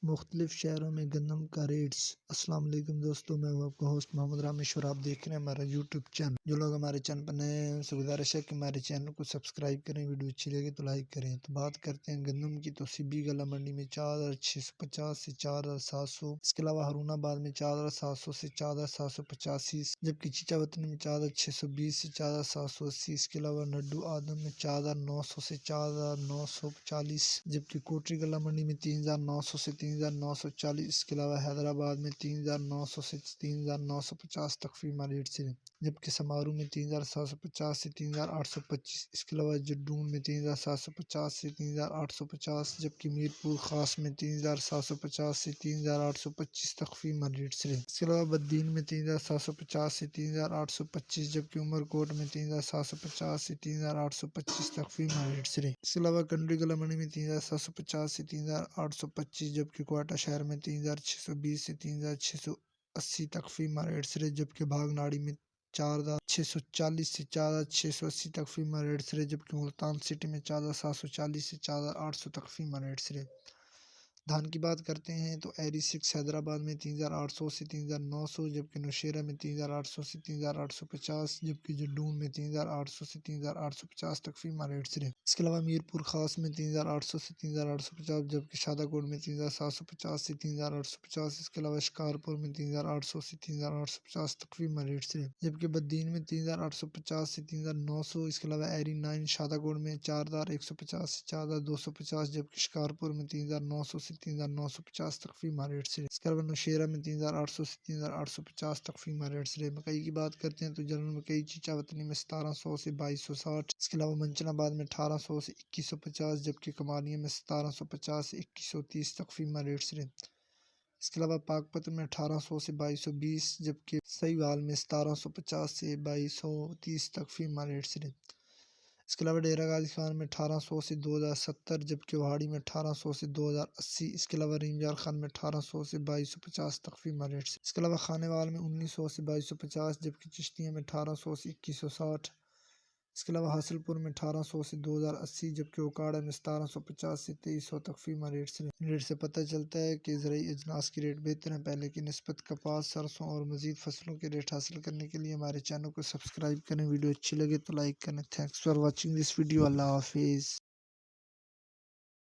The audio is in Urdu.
مختلف شہروں میں گندم کا ریٹس۔ السلام علیکم دوستو، میں ہوں آپ کا ہوسٹ محمد رامیش اور آپ دیکھ رہے ہیں ہمارا یوٹیوب چینل۔ جو لوگ ہمارے چینل پر نئے ہیں ان سے گزارش ہے کہ ہمارے چینل کو سبسکرائب کریں، ویڈیو اچھی لگے تو لائک کریں۔ تو بات کرتے ہیں گندم کی، تو سبی گلا منڈی میں 4650 سے 4700، اس کے علاوہ ہارون آباد میں 4700 سے 4785، جبکہ چیچا وطن میں 4620 سے 4780، اس کے علاوہ نڈو آدم میں 4900 سے 4940، جبکہ کوٹری گلا منڈی میں 3900 سے 3940، اس کے علاوہ حیدرآباد میں 3900 سے 3950 تخفیف ریٹ سے، جبکہ سمارو میں 3750 سے 3825، اس کے علاوہ جڈون میں 3750 سے 3850، جبکہ میرپور خاص میں 3750 سے 3825 تخفیف ریٹ سے، اس کے علاوہ بدین میں 3750 سے 3825، جبکہ عمر کوٹ میں 3750 سے 3825 تخفیف ریٹ سے، اس کے علاوہ کنڈری گلا منڈی میں 3750 سے 3825، جبکہ کوئٹہ شہر میں 3620 سے 3680 تخفیف ریٹ سے، جبکہ بھاگ ناڑی میں 4640 سے 4680 تخفیف ریٹ سے، جبکہ ملتان سٹی میں 4740 سے 4800 تخفیف ریٹ سے۔ دھان کی بات کرتے ہیں تو ایری 6 حیدرآباد میں 3800 سے 3900، جبکہ نوشیرہ میں 3800 سے 3850، جبکہ جڈون میں 3800 سے 3850 تخفیف ریٹ سے، اس کے علاوہ میرپور خاص میں 3800 سے 3850، جبکہ شادہ کوٹ میں 3750 سے 3850، اس کے علاوہ شکارپور میں 3800 سے 3850 تخفیف ریٹ سے، جبکہ بدین میں 3850 سے 3900، اس کے علاوہ ایری 9 شادہ کوٹ میں 4150 سے 4250، جبکہ شکارپور میں 3900 سے 3950 تخفیف ریٹ سے، اس کے علاوہ نوشیرہ میں 3800 سے 3850 تخفیف ریٹ سے۔ مکئی کی بات کرتے ہیں تو جنرل مکئی چیچا وطنی میں 1700 سے 2260، اس کے علاوہ منچن آباد میں 1800 سے 2150، جبکہ کمالیہ میں 1750 سے 2130 تخفیف ریٹ سے، اس کے علاوہ پاک پتن میں 1800 سے 2220، جبکہ سہیوال میں 1750 سے 2230 تخفیف ریٹ سے، اس کے علاوہ ڈیرہ غازی خان میں 1800 سے 2070، جبکہ وہاڑی میں 1800 سے 2080، اس کے علاوہ رینجال خان میں 1800 سے 2250 تخفیف ریٹ سے، اس کے علاوہ خانے وال میں 1900 سے 2250، جبکہ چشتیاں میں 1800 سے 2160، اس کے علاوہ حاصل پور میں 1800 سے 2080، جبکہ اوکاڑا میں 1750 سے 2300 تخفیف ریٹ سے پتہ چلتا ہے کہ زرعی اجناس کی ریٹ بہتر ہیں پہلے کی نسبت۔ کپاس، سرسوں اور مزید فصلوں کے ریٹ حاصل کرنے کے لیے ہمارے چینل کو سبسکرائب کریں، ویڈیو اچھی لگے تو لائک کریں۔ Thanks for watching this video. Allah حافظ۔